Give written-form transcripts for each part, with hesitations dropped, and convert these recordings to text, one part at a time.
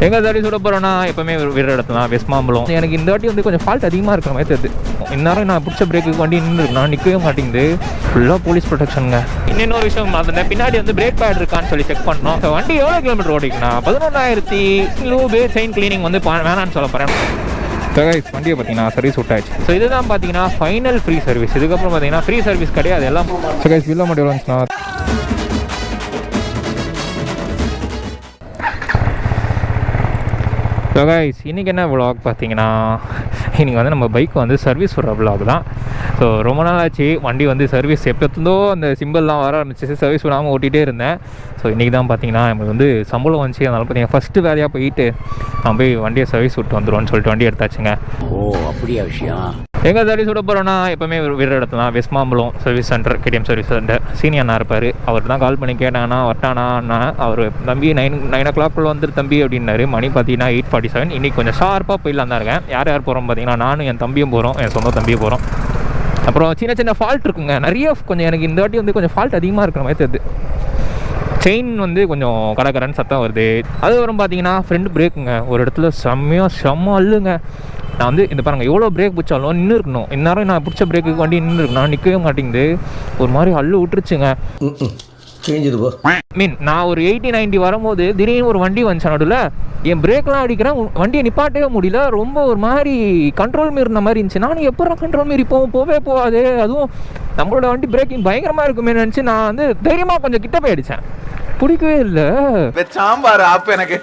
எங்கே சர்வீஸ் விட போகிறோன்னா எப்போவுமே விடுற இடத்துல தான் வெஸ்மாம்பலம். எனக்கு இந்த வாட்டி வந்து கொஞ்சம் ஃபால்ட் அதிகமாக இருக்கிற மாதிரி தெரியுது. இந்நேரம் நான் பிடிச்ச பிரேக்கு வண்டி நின்று நான் நிற்கவே மாட்டேங்குது. ஃபுல்லாக போலீஸ் ப்ரொடெக்ஷனுங்க. இன்னொரு விஷயம் அந்த பின்னாடி வந்து பிரேக் பேட் இருக்கான்னு சொல்லி செக் பண்ணோம். வண்டி எவ்வளோ கிலோமீட்டர் ஓடிக்குண்ணா 11,000 லூபு செயின் கிளீனிங் வந்து வேணான்னு சொல்ல போகிறேன். வண்டியை பார்த்தீங்கன்னா சர்வீஸ் விட்டாச்சு. ஸோ இதுதான் பார்த்தீங்கன்னா ஃபைனல் ஃப்ரீ சர்வீஸ். இதுக்கப்புறம் பார்த்தீங்கன்னா ஃப்ரீ சர்வீஸ் கிடையாது எல்லாம். ஸோ கைஸ் பில் அமௌண்ட் எவ்வளோ இருந்துச்சுன்னா ஸோ கைஸ் இன்றைக்கி என்ன விலாக் பார்த்தீங்கன்னா இன்றைக்கி வந்து நம்ம பைக் வந்து சர்வீஸ் விட்ற விலாக் தான். ஸோ ரொம்ப நாள் ஆச்சு வண்டி வந்து சர்வீஸ் எப்போத்துந்தோ அந்த சிம்பிள்லாம் வர ஆரம்பிச்சு சர்வீஸ் விடாமல் ஓட்டிகிட்டே இருந்தேன். ஸோ இன்றைக்கி தான் பார்த்தீங்கன்னா நம்மளுக்கு வந்து சம்பளம் வந்துச்சு. அதனால் பார்த்தீங்கன்னா ஃபஸ்ட்டு வேலையாக போயிட்டு நான் போய் வண்டியை சர்வீஸ் விட்டு வந்துடுவோன்னு சொல்லிட்டு வண்டி எடுத்தாச்சுங்க. ஓ அப்படியா விஷயம். எங்கே சர்வீஸ் விட போகிறோன்னா எப்போவுமே விடுற இடத்துல தான் West Mambalam service centre KTM service centre. Senior அண்ணா இருப்பார். அவர் தான் கால் பண்ணி கேட்டாங்கன்னா வரட்டானா அவர் தம்பி 9 o'clock வந்துரு தம்பி அப்படின்னாரு. மணி பார்த்தீங்கன்னா 8:47. இன்றைக்கி கொஞ்சம் ஷார்ப்பாக போயிடலாம் தான் இருக்கேன். யார் போகிறோம் பார்த்தீங்கன்னா நானும் என் தம்பியும் போகிறோம், என் சொந்த தம்பியும் போகிறோம். அப்புறம் சின்ன ஃபால்ட் இருக்குங்க நிறைய. கொஞ்சம் எனக்கு இந்த வாட்டி வந்து கொஞ்சம் ஃபால்ட் அதிகமாக இருக்கிற மாதிரி தெரியுது. செயின் வந்து கொஞ்சம் கடற்கரன்னு சத்தம் வருது. அதுக்கப்புறம் பார்த்தீங்கன்னா ஃப்ரெண்டு பிரேக்குங்க ஒரு இடத்துல செம்ம அல்லுங்க. நான் வந்து இந்த பாருங்கள் எவ்வளோ பிரேக் பிடிச்சாலும் நின்று இருக்கணும். இந்நேரம் நான் பிடிச்ச பிரேக்கு வண்டி நின்று இருக்கணும். நான் நிற்கவே மாட்டேங்குது. ஒரு மாதிரி அல்லு விட்டுருச்சுங்க. நான் ஒரு 80-90 வரும்போது திடீர்னு ஒரு வண்டி வந்துச்சு நடுவில். என் பிரேக்லாம் அடிக்கிறேன், வண்டியை நிப்பாட்டவே முடியல. ரொம்ப ஒரு மாதிரி கண்ட்ரோல் மீறின மாதிரி இருந்துச்சு. நானும் எப்போ கண்ட்ரோல் மீறி போவே போகாது. அதுவும் நம்மளோட வண்டி பிரேக்கிங் பயங்கரமாக இருக்குமே நினச்சி நான் வந்து தைரியமாக கொஞ்சம் கிட்ட போய் அடித்தேன். பிடிக்கவே இல்லை. சாம்பார் ஆப் எனக்கு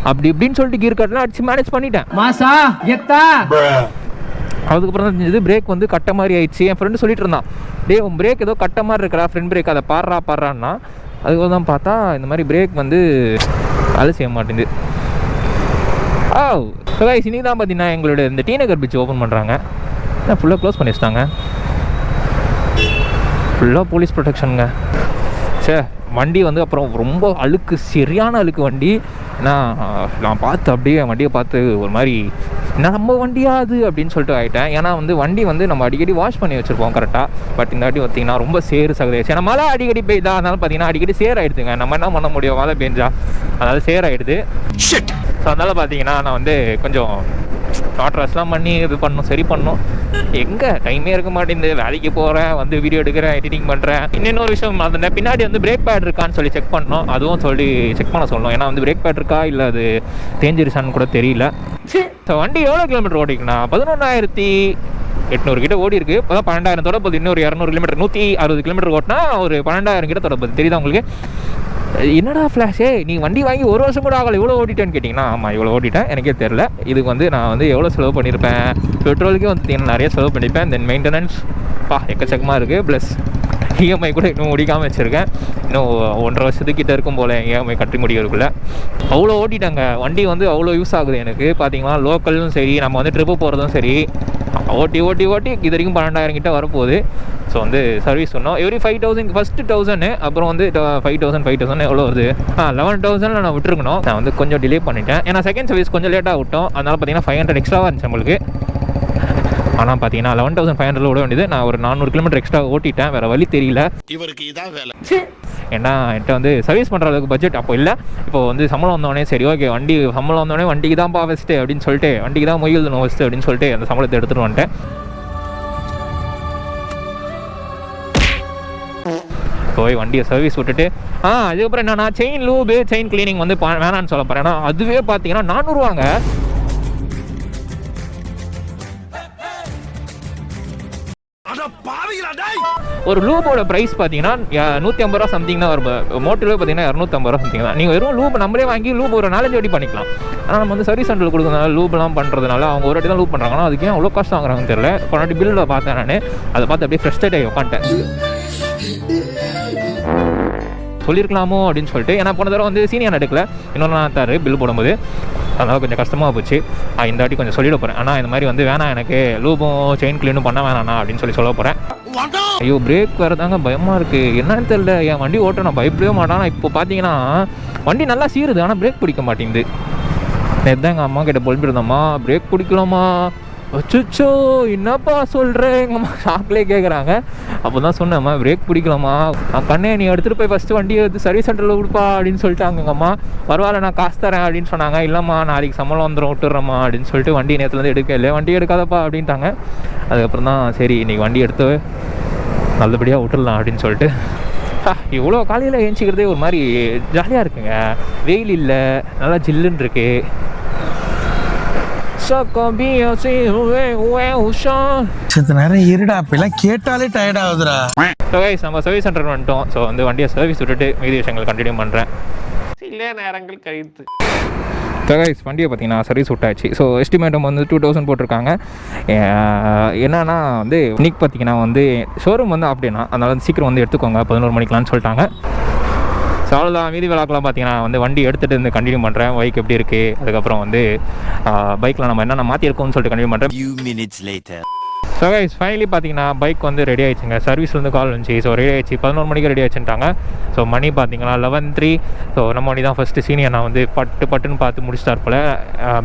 அப்படி இப்படின்னு சொல்லிட்டு கீர் கட்டலாம் அடிச்சு மேனேஜ் பண்ணிட்டேன். மாசா எத்தா அதுக்கப்புறம் தான் தெரிஞ்சது பிரேக் வந்து கட்ட மாதிரி ஆயிடுச்சு. என் ஃப்ரெண்டு சொல்லிட்டு இருந்தான், டே உன் பிரேக் ஏதோ கட்ட மாதிரி இருக்கிறா ஃப்ரெண்ட் பிரேக், அதை பாடுறான்னா. அதுக்கு தான் பார்த்தா இந்த மாதிரி பிரேக் வந்து வேலை செய்ய மாட்டேங்குது. இன்னைக்கு தான் பார்த்தீங்கன்னா எங்களோட இந்த டி நகர் பீச் ஓப்பன் பண்ணுறாங்க. ஃபுல்லாக க்ளோஸ் பண்ணி வச்சிட்டாங்க. ஃபுல்லாக போலீஸ் ப்ரொடெக்ஷனுங்க. வண்டி வந்து அப்புறம் ரொம்ப அழுக்கு, சரியான அழுக்கு வண்டி. நான் பார்த்து அப்படியே வண்டியை பார்த்து ஒரு மாதிரி நம்ம வண்டியா அது அப்படின்னு சொல்லிட்டு ஆகிட்டேன். ஏன்னா வந்து வண்டி வந்து நம்ம அடிக்கடி வாஷ் பண்ணி வச்சுருப்போம் கரெக்டாக. பட் இந்த வாட்டி பார்த்தீங்கன்னா ரொம்ப சேறு சகதியாச்சு. ஏன்னா மழை அடிக்கடி பெய்தா, அதனால பார்த்தீங்கன்னா அடிக்கடி சேராயிடுதுங்க. நம்ம என்ன பண்ண முடியும், மழை பெஞ்சா அதனால சேராயிடுது. ஸோ அதனால் பார்த்தீங்கன்னா நான் வந்து கொஞ்சம் ஷார்ட்ரஸ்லாம் பண்ணி இது பண்ணணும், சரி பண்ணணும். எங்கே டைமே இருக்க மாட்டேங்குது. வேலைக்கு போகிறேன், வந்து வீடியோ எடுக்கிறேன், எடிட்டிங் பண்ணுறேன். இன்னொரு விஷயம் அந்த பின்னாடி வந்து பிரேக் பேட் இருக்கான்னு சொல்லி செக் பண்ணோம். அதுவும் சொல்லி செக் பண்ண சொல்லணும். ஏன்னா வந்து பிரேக் பேட் இருக்கா இல்லை அது தேஞ்சிருச்சான்னு கூட தெரியல. ஸோ வண்டி எவ்வளோ கிலோமீட்டர் ஓடிக்குண்ணா 11,800 கிட்ட ஓடி இருக்குது. இப்போ தான் 12,000 தொடர்பது. இன்னொரு 200 கிலோமீட்டர் 160 கிலோமீட்டர் ஓட்டினா ஒரு 12,000 கிட்ட தொடர்பது. தெரியுதா உங்களுக்கு? என்னடா ஃப்ளாஷே நீ வண்டி வாங்கி ஒரு வருஷம் கூட ஆகலை இவ்வளோ ஓட்டிட்டேன்னு கேட்டிங்கன்னா, ஆமாம் இவ்வளோ ஓட்டிட்டேன். எனக்கே தெரில. இதுக்கு வந்து நான் வந்து எவ்வளோ செலவு பண்ணியிருப்பேன். பெட்ரோலுக்கே வந்து நிறைய செலவு பண்ணியிருப்பேன். தென் மெயின்டெனன்ஸ் எக்கச்சக்கமாக இருக்குது. ப்ளஸ் இஎம்ஐ கூட இன்னும் முடிக்காமல் வச்சுருக்கேன். இன்னும் 1.5 வருஷத்துக்கிட்ட இருக்கும் போல் இஎம்ஐ கட்டி முடிக்கிறதுக்குள்ளே. அவ்வளோ ஓட்டிட்டாங்க. வண்டி வந்து அவ்வளோ யூஸ் ஆகுது எனக்கு. பார்த்தீங்கன்னா லோக்கலும் சரி, நம்ம வந்து ட்ரிப்பு போகிறதும் சரி, ஓட்டி இது வரைக்கும் 12,000 கிட்ட வரப்போகுது. ஸோ வந்து சர்வீஸ் சொன்னோம் எவ்ரி 5,000. ஃபஸ்ட்டு 1,000, அப்புறம் வந்து 5,000 எவ்வளோ வருது 11,000 நான் விட்டுருக்கணும். நான் வந்து கொஞ்சம் டிலே பண்ணிட்டேன். ஏன்னா செகண்ட் சர்வீஸ் கொஞ்சம் லேட்டாக விட்டோம். அதனால் பார்த்தீங்கன்னா 500 எக்ஸ்ட்ராவாக இருந்துச்சு நம்மளுக்கு. ஆனால் பார்த்தீங்கன்னா 11,500 விட வேண்டியது. நான் ஒரு 400 கிலோமீட்டர் எக்ஸ்ட்ரா ஓட்டிட்டேன். வேறு வழி தெரியல. இவருக்கு இதான் வேலை. ஏன்னா என்கிட்ட வந்து சர்வீஸ் பண்ணுற அளவுக்கு பட்ஜெட் அப்போ இல்லை. இப்போ வந்து சம்பளம் வந்தோடனே சரி ஓகே வண்டி சம்பளம் வந்தோடனே வண்டிக்கு தான்ப்பா ஃபஸ்ட்டு அப்படின்னு சொல்லிட்டு, வண்டிக்கு தான் மொயில் தணும் ஃபஸ்ட்டு அப்படின்னு சொல்லிட்டு அந்த சம்பளத்தை எடுத்துகிட்டு வந்துட்டேன். போய் வண்டியை சர்வீஸ் விட்டுட்டு அதுக்கப்புறம் என்னன்னா செயின் லூபு செயின் கிளீனிங் வந்து வேணான்னு சொல்ல போகிறேன். ஏன்னா அதுவே பார்த்தீங்கன்னா 400வாங்க. ஒரு லூபோட ப்ரைஸ் பார்த்தீங்கன்னா 150 ரூபா சம்திங் தான் வரும். மோட்டர்லேயே பார்த்தீங்கன்னா 250 ரூபா சம்திங் தான். நீங்கள் வெறும் லூப் நம்மளே வாங்கி லூப் ஒரு 4-5 வாட்டி பண்ணிக்கலாம். ஆனால் நம்ம வந்து சர்வீஸ் சென்டரில் கொடுக்குறதுனால லூப்லாம் பண்ணுறதுனால அவங்க ஒரு வாட்டி தான் லூப் பண்ணுறாங்கன்னா அதுக்கு அவ்வளோ காஸ்ட் வாங்குறாங்கன்னு தெரியல. கொண்டாடி பில்லில் பார்த்தேன் நான். அதை பார்த்து அப்படியே ஃப்ரெஸ்ட்ரேட் ஆகி உட்காந்துட்டேன். சொல்லியிருக்கலாமோ அப்படின்னு சொல்லிட்டு. ஏன்னா போன தடவை வந்து சீனியர் எடுக்கல, இன்னொரு நான் தரு பில் போடும்போது. அதனால் கொஞ்சம் கஷ்டமாக போச்சு. இந்த வாட்டி கொஞ்சம் சொல்லிட போகிறேன். ஆனால் இந்த மாதிரி வந்து வேணாம் எனக்கு லூபும் செயின் கிளீனும் பண்ண வேணாண்ணா அப்படின்னு சொல்ல போகிறேன். ஐயோ பிரேக் வேறு தாங்க பயமாக இருக்குது. என்னன்னு தெரியல. என் வண்டி ஓட்ட நான் பயப்படவே மாட்டேன். இப்போ பார்த்தீங்கன்னா வண்டி நல்லா சீருது, ஆனால் பிரேக் பிடிக்க மாட்டேங்குது. நேற்று தான் எங்கள் அம்மா கிட்ட பொழுப்பிருந்தோம்மா பிரேக் பிடிக்கலாமா அச்சோ என்னப்பா சொல்கிறேன் எங்கள் அம்மா ஷாக்லேயே கேட்குறாங்க. அப்போ தான் சொன்னேம்மா பிரேக் பிடிக்கலாமா, நான் கண்ணே நீ எடுத்துகிட்டு போய் ஃபஸ்ட்டு வண்டியை எடுத்து சர்வீஸ் சென்டரில் கொடுப்பா அப்படின்னு சொல்லிட்டாங்க எங்கள் அம்மா. பரவாயில்ல நான் காசு தரேன் அப்படின்னு சொன்னாங்க. இல்லைம்மா நாளைக்கு சம்பளம் வந்துடும் விட்டுறேம்மா அப்படின்னு சொல்லிட்டு வண்டி நேரத்துலேருந்து எடுக்கல, வண்டி எடுக்காதப்பா அப்படின்ட்டாங்க. அதுக்கப்புறம் தான் சரி இன்றைக்கி வண்டி எடுத்து நல்லபடியாக விட்டுடலாம் அப்படின்னு சொல்லிட்டு இவ்வளோ காலையில் ஏஞ்சிக்கிறதே ஒரு மாதிரி ஜாலியாக இருக்குங்க. வெயில் இல்லை, நல்லா ஜில்லுன்னு இருக்குது. நேரம் இருடா, அப்பெல்லாம் கேட்டாலே டயர்ட் ஆகுதுடா. ஸோ கைஸ் நம்ம சர்வீஸ் சென்டர் வந்துட்டோம். ஸோ வந்து வண்டியை சர்வீஸ் விட்டுட்டு மீதி விஷயங்கள் கண்டினியூ பண்ணுறேன். சில நேரங்கள் கழித்து ஸோ கைஸ் வண்டியை பார்த்தீங்கன்னா சர்வீஸ் விட்டாச்சு. ஸோ எஸ்டிமேட்டம் வந்து 2000 போட்டிருக்காங்க. என்னன்னா வந்து இன்னைக்கு பார்த்தீங்கன்னா வந்து ஷோரூம் வந்து அப்படின்னா அதனால வந்து சீக்கிரம் வந்து எடுத்துக்கோங்க 11 மணிக்கலான்னு சொல்லிட்டாங்க. ஸோ அவ்வளோதான். மீதி விழாக்கெலாம் பார்த்தீங்கன்னா வந்து வண்டி எடுத்துகிட்டு வந்து கண்டினியூ பண்ணுறேன். பைக் எப்படி இருக்குது, அதுக்கப்புறம் வந்து பைக்கில் நம்ம என்னென்ன மாற்றிருக்கோம்னு சொல்லிட்டு கண்டினியூ பண்ணுறேன். ஸோ கைஸ் ஃபைனலி பார்த்தீங்கன்னா பைக் வந்து ரெடி ஆயிடுச்சுங்க. சர்வீஸ்லேருந்து கால் வந்துச்சு. ஸோ ரெடி ஆயிடுச்சு, 11 மணிக்கு ரெடி ஆயிடுச்சுட்டாங்க. ஸோ மணி பார்த்தீங்கன்னா 11:03. ஸோ நம்ம வண்டி தான் ஃபஸ்ட்டு சீனியர் நான் வந்து பட்டுன்னு பார்த்து முடிச்சிட்டார் போல்.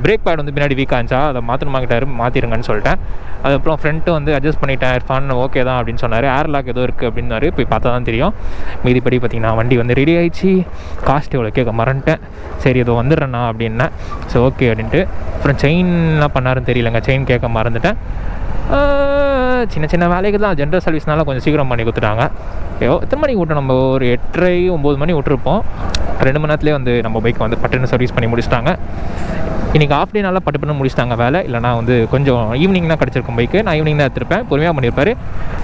பிரேக் பேட் வந்து பின்னாடி வீக்காக இருந்துச்சா, அதை மாற்றிட்டு மாற்றிருங்கன்னு சொல்லிட்டேன். அதுக்கப்புறம் ஃப்ரண்ட்டு வந்து அட்ஜஸ்ட் பண்ணிட்டேன். இர்ஃபான் ஓகே தான் அப்படின்னு சொன்னார். ஏர் லாக் ஏதோ இருக்குது அப்படின்னாரு. போய் பார்த்தா தான் தெரியும். மீதிப்படி பார்த்தீங்கன்னா வண்டி வந்து ரெடி ஆயிடுச்சு. காஸ்ட் எவ்வளோ கேட்க மறந்துட்டேன். சரி ஏதோ வந்துடுறேண்ணா அப்படின்னேன். ஸோ ஓகே அப்படின்ட்டு அப்புறம் செயின்லாம் பண்ணாருன்னு தெரியலங்க, செயின் கேட்க மறந்துட்டேன். சின்ன சின்ன வேலைகள் தான், ஜென்ரல் சர்வீஸ்னால கொஞ்சம் சீக்கிரம் பண்ணி கொடுத்துட்டாங்க. எத்தனை மணிக்கு விட்டோம், நம்ம ஒரு 8:30 9 மணி விட்டுருப்போம். 2 மணி நேரத்துலேயே வந்து நம்ம பைக்கை வந்து பட்டுன்னு சர்வீஸ் பண்ணி முடிச்சிட்டாங்க. இன்றைக்கி ஆஃப் டே நல்லா பட்டு முடிச்சிட்டாங்க வேலை. இல்லைனா வந்து கொஞ்சம் ஈவினிங் தான் கிடச்சிருக்கும் பைக்கு. நான் ஈவினிங் தான் எடுத்துருப்பேன், பொறுமையாக பண்ணியிருப்பார்.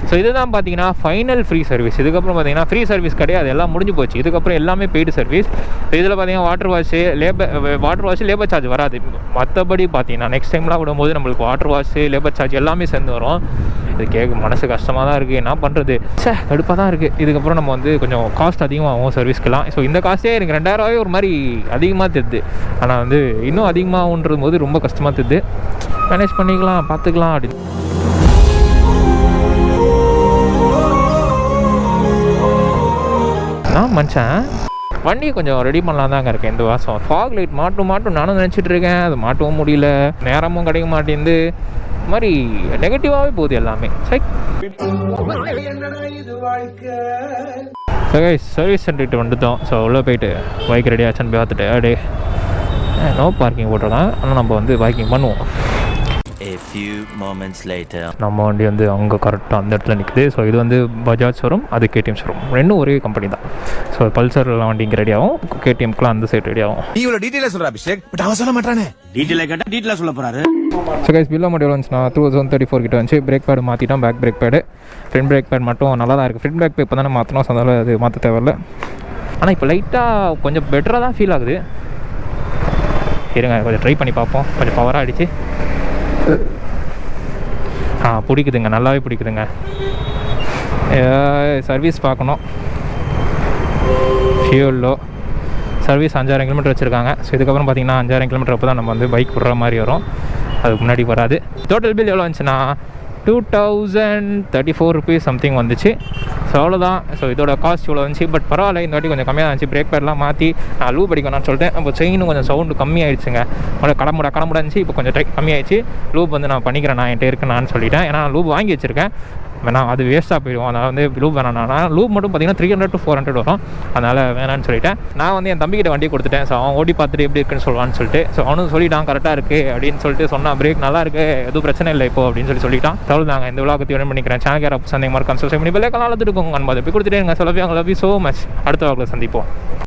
ஸோ இதுதான் பார்த்தீங்கன்னா ஃபைனல் ஃப்ரீ சர்வீஸ். இதுக்கப்புறம் பார்த்தீங்கன்னா ஃப்ரீ சர்வீஸ் கிடையாது, எல்லாம் முடிஞ்சு போச்சு. இதுக்கப்புறம் எல்லாமே பெய்டு சர்வீஸ். இதில் பார்த்தீங்கன்னா வாட்டர் வாஷ் லேபர் சார்ஜ் வராது. மற்றபடி பார்த்தீங்கன்னா நெக்ஸ்ட் டைம்லாம் விடும்போது நம்மளுக்கு வாட்டர் வாஷ் லேபர் சார்ஜ் எல்லாமே சேர்ந்து வரும். இது கேட்க மனசு கஷ்டமாக தான் இருக்குது, என்ன பண்ணுறது, கடுப்பாக தான் இருக்குது. இதுக்கப்புறம் நம்ம வந்து கொஞ்சம் காஸ்ட் அதிகமாகும் சர்வீஸ்க்கெலாம். ஸோ இந்த காஸ்ட்டே எனக்கு 2000 ஒரு மாதிரி அதிகமாக தெரியுது. ஆனால் வந்து இன்னும் அதிகமாகுன்றது போது ரொம்ப கஷ்டமாக தெரியுது. மேனேஜ் பண்ணிக்கலாம், பார்த்துக்கலாம் அப்படின்னு. நான் மனுஷன் வண்டியை கொஞ்சம் ரெடி பண்ணலாம் தாங்க இருக்கேன் இந்த மாதம். ஃபாக் லைட் மாட்டும் நானும் நினச்சிட்டு இருக்கேன். அது மாட்டவும் முடியல, நேரமும் கிடைக்க மாட்டேங்குது. இது மாதிரி நெகட்டிவாகவே போகுது எல்லாமே. சர்வீஸ் சென்டர்கிட்ட வந்துட்டோம். ஸோ உள்ளே போயிட்டு பைக் ரெடி ஆச்சுன்னு போய் பார்த்துட்டு அப்படியே நோ பார்க்கிங் போட்டிருக்கான். ஆனால் நம்ம வந்து பார்க்கிங் பண்ணுவோம். A few moments later. நம்ம வண்டி வந்து அங்கே கரெக்டாக அந்த இடத்துல நிற்குது. ஸோ இது வந்து பஜாஜ் ஷோரூம், அது கேடிஎம் ஷோரூம், ரெண்டும் ஒரே கம்பெனி தான். ஸோ பல்சர்லாம் வண்டி இங்கே ரெடி ஆகும், கேடிஎம்க்குலாம் அந்த சைடு ரெடி ஆகும். நீ இவ்வளோ டீட்டெயிலாக சொல்கிற அபிஷேக், பட் அவன் சொல்ல மாட்டானே. டீட்டெயிலாக கேட்டால் டீட்டெயிலாக சொல்ல போகிறாரு. ஸோ கைஸ் பில்லோ மாடல் வந்துச்சுன்னா 2034 கிட்ட வந்துச்சு. பிரேக் பேடு மாற்றிட்டோம், back brake pad. Front brake pad மட்டும் நல்லா தான் இருக்குது. ஃப்ரண்ட் பிரேக் பேட் இப்போ தானே மாற்றணும், ஸோ அதனால் அது மாற்ற தேவையில்லை. ஆனால் இப்போ லைட்டாக கொஞ்சம் பெட்டராக தான் ஃபீல் ஆகுது. இருங்க கொஞ்சம் ட்ரை பண்ணி பார்ப்போம். கொஞ்சம் பவராக அடிச்சு பிடிக்குதுங்க, நல்லாவே பிடிக்குதுங்க. சர்வீஸ் பார்க்கணும். ஃபியூல்லோ சர்வீஸ் 5000 கிலோமீட்டர் வச்சுருக்காங்க. ஸோ இதுக்கப்புறம் பார்த்தீங்கன்னா 5000 கிலோமீட்டர் அப்போ தான் நம்ம வந்து பைக் விடுற மாதிரி வரும், அதுக்கு முன்னாடி வராது. டோட்டல் பில் எவ்வளோ வந்துச்சுன்னா 2034 ருபீஸ் சம்திங் வந்துச்சு. ஸோ அவ்வளோதான். ஸோ இதோட காஸ்ட் இவ்வளோ வந்துச்சு. பட் பரவாயில்ல, இந்த வாட்டி கொஞ்சம் கம்மியாக இருந்துச்சு. பிரேக் பேட்லாம் மாற்றி நான் லூப் அடிக்கணும்னு சொல்லிட்டேன். அப்போ செயினும் கொஞ்சம் சவுண்டு கம்மியாகிடுச்சுங்க. கடமுடா இருந்துச்சு, இப்போ கொஞ்சம் கம்மியாகிடுச்சு. லூப் வந்து நான் பண்ணிக்கிறேன், நான் என்கிட்ட இருக்கேன்னு சொல்லிட்டேன். ஏன்னா லூப் வாங்கி வச்சுருக்கேன், வேணாம் அது வேஸ்ட்டாக போயிடும். அதனால் வந்து லூப் வேணாம். லூப் மட்டும் பார்த்தீங்கன்னா 300 to 400 வரும், அதனால் வேணான்னு சொல்லிட்டேன். நான் வந்து என் தம்பிக்கிட்ட வண்டி கொடுத்துட்டேன். ஸோ அவன் ஓடி பார்த்துட்டு எப்படி இருக்குன்னு சொல்லுவான்னு சொல்லிட்டு, ஸோ அவனும் சொல்லிட்டான் கரெக்டாக இருக்குது அப்படின்னு சொல்லிட்டு சொன்னான். பிரேக் நல்லா இருக்குது, எதுவும் பிரச்சனை இல்லை இப்போ அப்படின்னு சொல்லிட்டான். சொல்லுதாங்க இந்த விழாக்கத்தை விட பண்ணிக்கிறேன். சேனல் கேர் அப்போ சந்தேகமாக இருக்கான்னு சொல்லி பண்ணி பிள்ளைக்கெல்லாம் வளர்த்துட்டு போங்க. அன்பது போய் கொடுத்துட்டே இருங்க. சொல்லவே லவ் யூ ஸோ மச். அடுத்த வாக்கில் சந்திப்போம்.